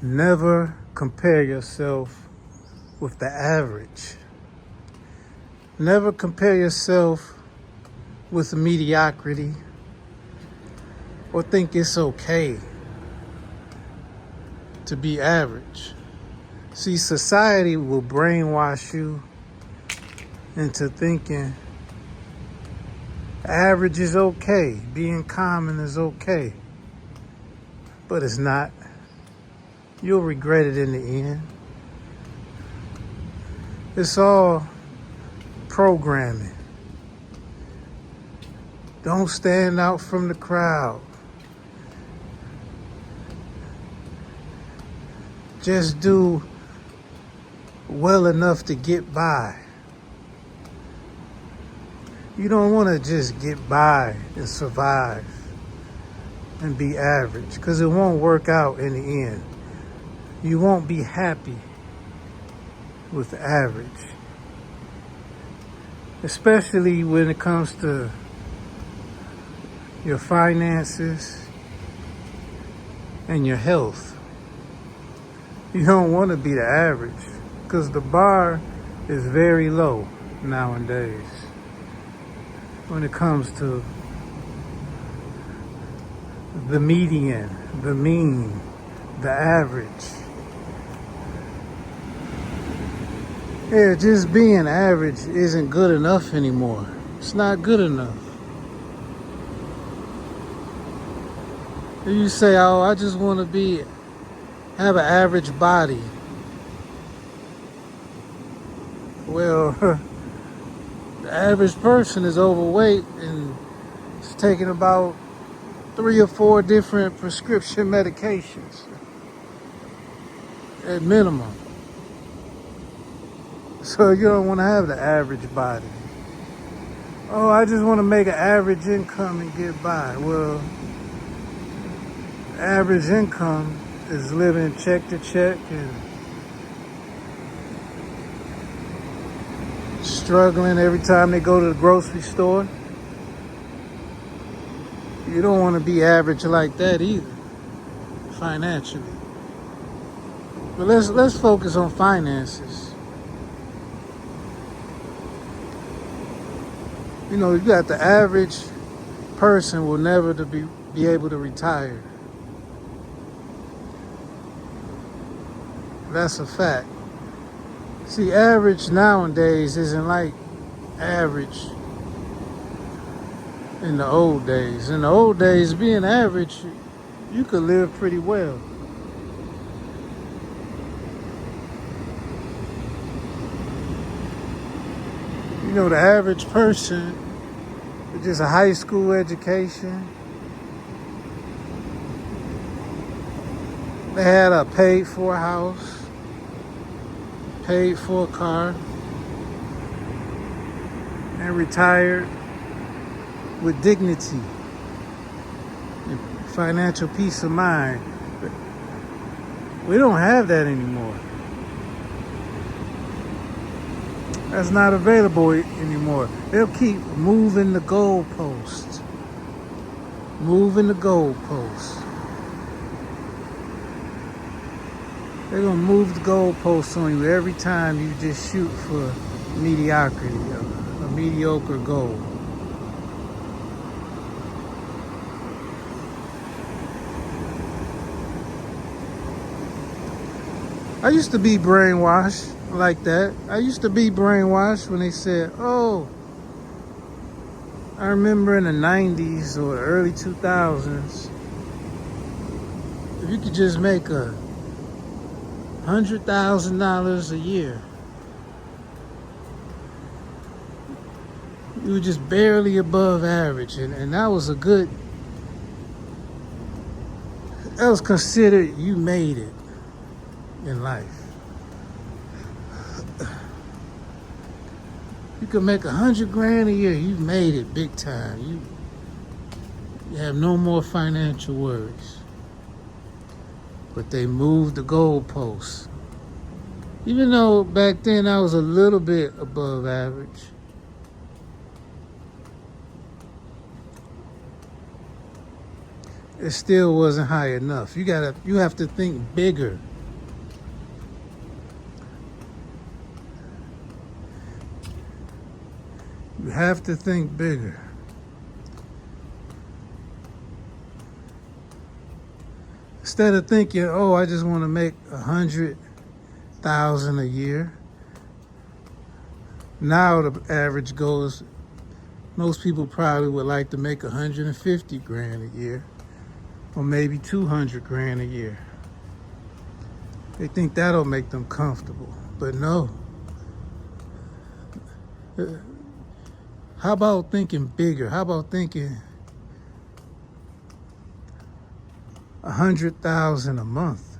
Never compare yourself with the average. Never compare yourself with mediocrity or think it's okay to be average. See, society will brainwash you into thinking average is okay, being common is okay, but it's not. You'll regret it in the end. It's all programming. Don't stand out from the crowd. Just do well enough to get by. You don't want to just get by and survive and be average, because it won't work out in the end. You won't be happy with average, especially when it comes to your finances and your health. You don't want to be the average, because the bar is very low nowadays when it comes to the median, the mean, the average. Yeah, just being average isn't good enough anymore. It's not good enough. You say, oh, I just want to have an average body. Well, the average person is overweight and is taking about 3 or 4 different prescription medications at minimum. So you don't want to have the average body. Oh, I just want to make an average income and get by. Well, average income is living check to check and struggling every time they go to the grocery store. You don't want to be average like that either, financially. But let's focus on finances. You know, you got the average person will never be able to retire. That's a fact. See, average nowadays isn't like average in the old days. In the old days, being average, you could live pretty well. You know, the average person with just a high school education, they had a paid for house, paid for a car, and retired with dignity and financial peace of mind. But we don't have that anymore. That's not available anymore. They'll keep moving the goalposts. Moving the goalposts. They're going to move the goalposts on you every time you just shoot for mediocrity, a mediocre goal. I used to be brainwashed like that. I used to be brainwashed when they said, oh, I remember in the 90s or early 2000s, if you could just make $100,000 a year, you were just barely above average. And that was that was considered you made it in life. You could make $100,000 a year, you made it big time. You have no more financial worries. But they moved the goalposts. Even though back then I was a little bit above average, it still wasn't high enough. You have to think bigger. You have to think bigger. Instead of thinking, oh, I just want to make 100,000 a year. Now the average goes, most people probably would like to make 150 grand a year, or maybe 200 grand a year. They think that'll make them comfortable, but no. How about thinking bigger? How about thinking 100,000 a month,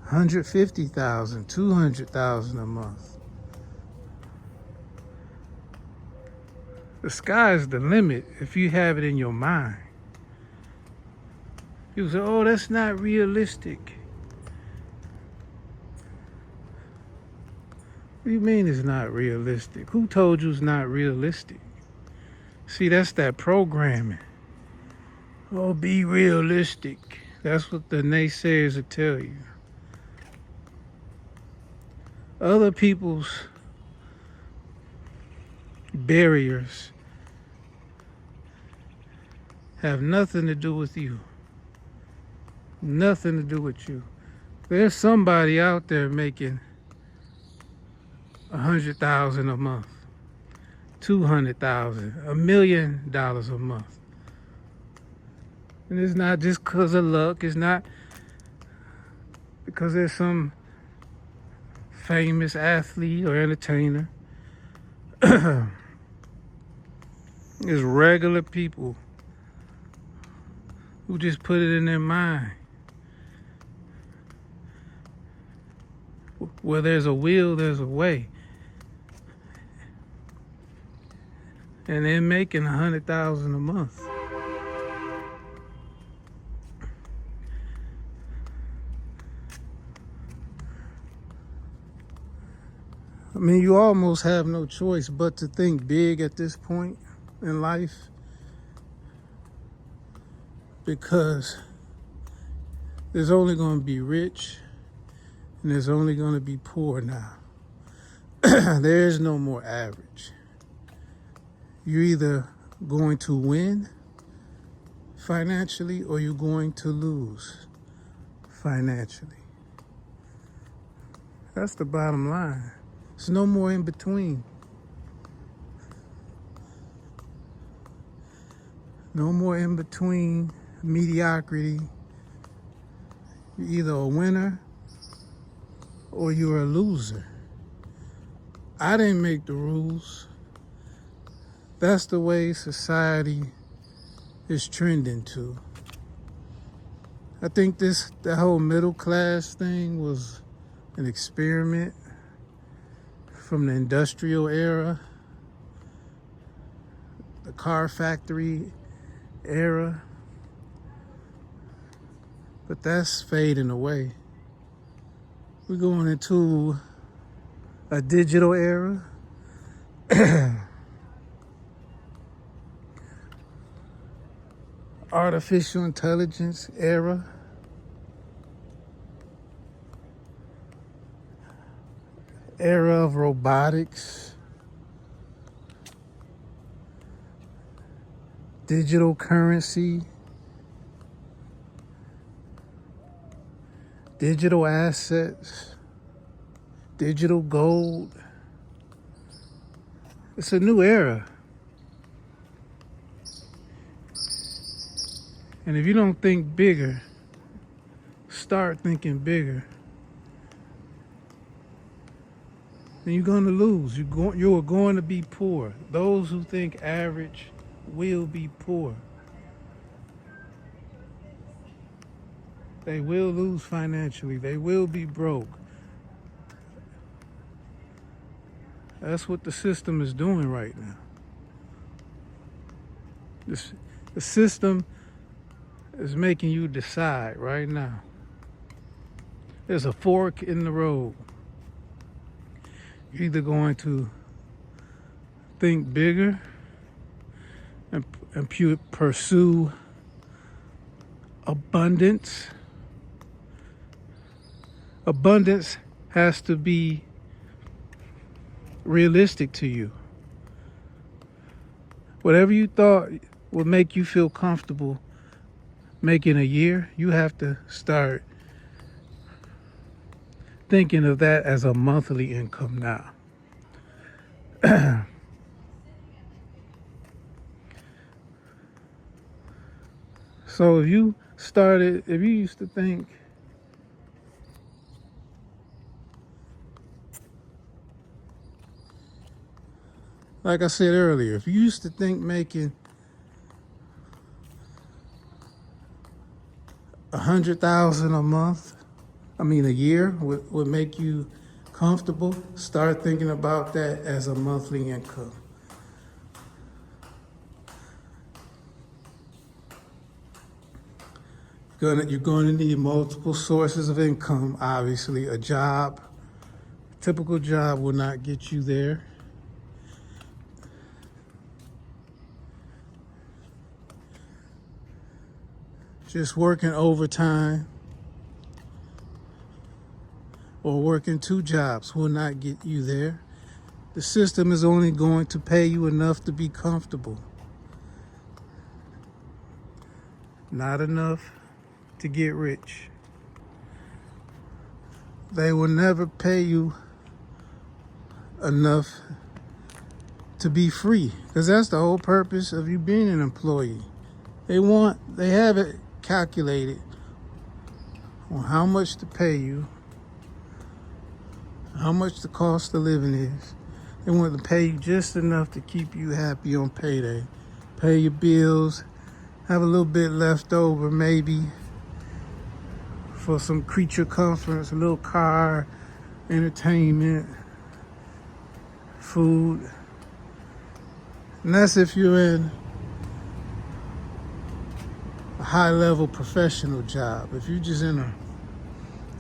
150,000, 200,000 a month? The sky's the limit if you have it in your mind. You say, oh, that's not realistic. What do you mean it's not realistic? Who told you it's not realistic? See, that's that programming. Oh, be realistic. That's what the naysayers will tell you. Other people's barriers have nothing to do with you. Nothing to do with you. There's somebody out there making 100,000 a month, 200,000, $1 million a month. And it's not just because of luck. It's not because there's some famous athlete or entertainer. It's regular people who just put it in their mind. Where there's a will, there's a way. And they're making 100,000 a month. I mean, you almost have no choice but to think big at this point in life, because there's only going to be rich and there's only going to be poor now. There is no more average. You're either going to win financially or you're going to lose financially. That's the bottom line. There's no more in between. No more in between mediocrity. You're either a winner or you're a loser. I didn't make the rules. That's the way society is trending to. I think the whole middle class thing was an experiment from the industrial era, the car factory era, but that's fading away. We're going into a digital era. Artificial intelligence era. Era of robotics. Digital currency. Digital assets. Digital gold. It's a new era. And if you don't think bigger, start thinking bigger, then you're going to lose. You're going to be poor. Those who think average will be poor. They will lose financially. They will be broke. That's what the system is doing right now. The system is making you decide right now. There's a fork in the road. You're either going to think bigger and pursue abundance. Abundance has to be realistic to you. Whatever you thought would make you feel comfortable making a year, you have to start thinking of that as a monthly income now. So if you used to think, like I said earlier, if you used to think making $100,000 a year would make you comfortable, start thinking about that as a monthly income. You're going to need multiple sources of income. Obviously, a typical job will not get you there. Just working overtime or working 2 jobs will not get you there. The system is only going to pay you enough to be comfortable. Not enough to get rich. They will never pay you enough to be free, because that's the whole purpose of you being an employee. They have it calculated on how much to pay you, how much the cost of living is. They want to pay you just enough to keep you happy on payday. Pay your bills, have a little bit left over maybe for some creature comforts, a little car, entertainment, food. And that's if you're in a high-level professional job. If you're just in a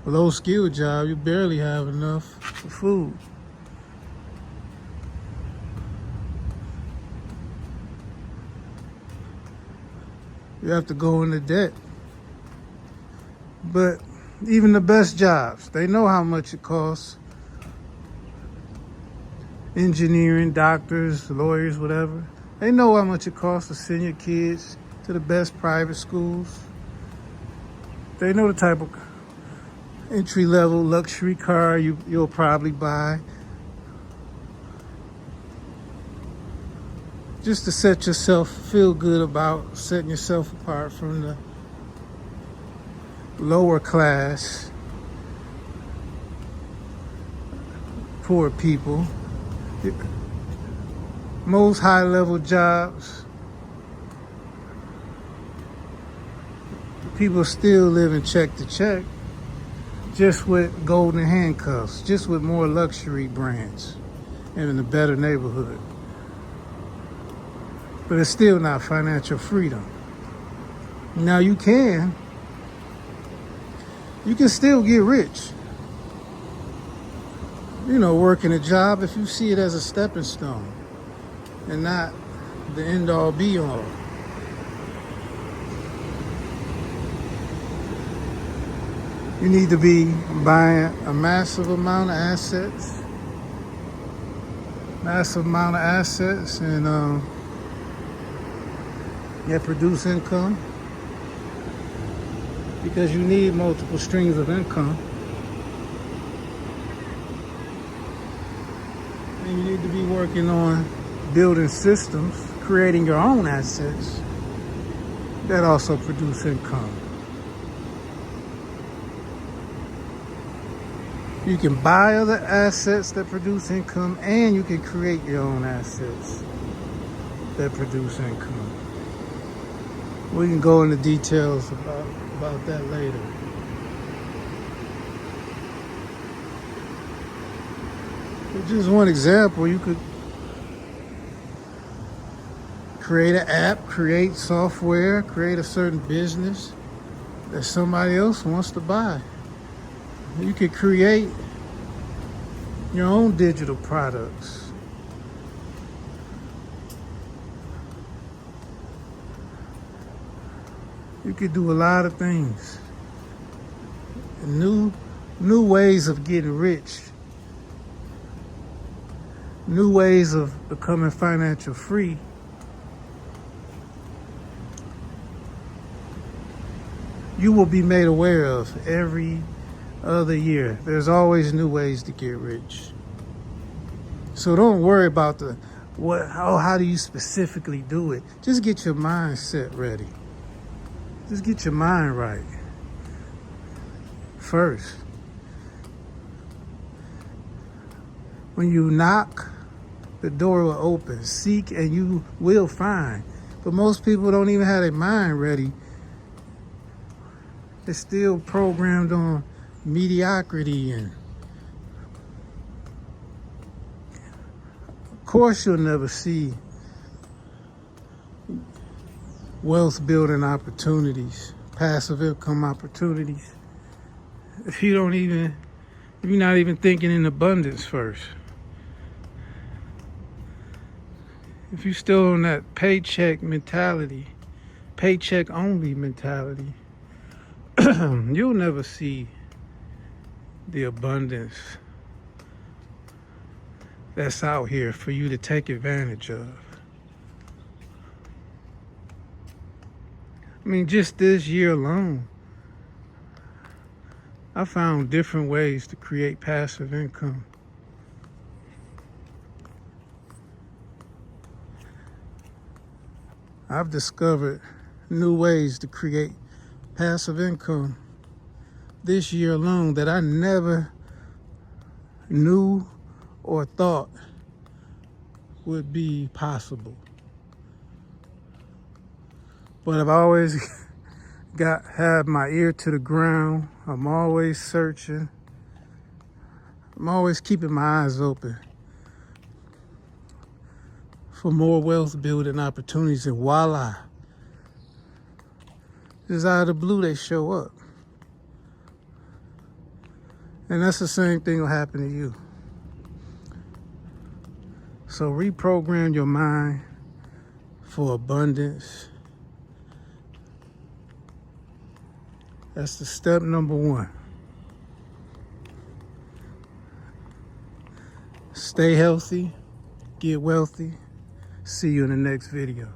low-skill job, you barely have enough for food. You have to go into debt. But even the best jobs, they know how much it costs. Engineering, doctors, lawyers, whatever. They know how much it costs to send your kids to the best private schools. They know the type of entry-level luxury car you'll probably buy. Just to feel good about setting yourself apart from the lower class, poor people. Most high-level jobs, people still living check to check, just with golden handcuffs, just with more luxury brands and in a better neighborhood. But it's still not financial freedom. Now you can still get rich. Working a job, if you see it as a stepping stone and not the end all be all. You need to be buying a massive amount of assets and produce income, because you need multiple streams of income. And you need to be working on building systems, creating your own assets that also produce income. You can buy other assets that produce income, and you can create your own assets that produce income. We can go into details about that later. But just one example, you could create an app, create software, create a certain business that somebody else wants to buy. You could create your own digital products. You could do a lot of things. New ways of getting rich new ways of becoming financial free, you will be made aware of every other year. There's always new ways to get rich. So don't worry about how do you specifically do it? Just get your mindset ready. Just get your mind right first. When you knock, the door will open. Seek and you will find. But most people don't even have their mind ready. They're still programmed on mediocrity, and of course you'll never see wealth building opportunities, passive income opportunities, if you're not even thinking in abundance first. If you're still on that paycheck mentality, paycheck only mentality, you'll never see the abundance that's out here for you to take advantage of. I mean, just this year alone, I found different ways to create passive income. I've discovered new ways to create passive income this year alone that I never knew or thought would be possible. But I've always have my ear to the ground. I'm always searching. I'm always keeping my eyes open for more wealth building opportunities, and voila, just out of the blue they show up. And that's the same thing will happen to you. So reprogram your mind for abundance. That's the step number one. Stay healthy, get wealthy. See you in the next video.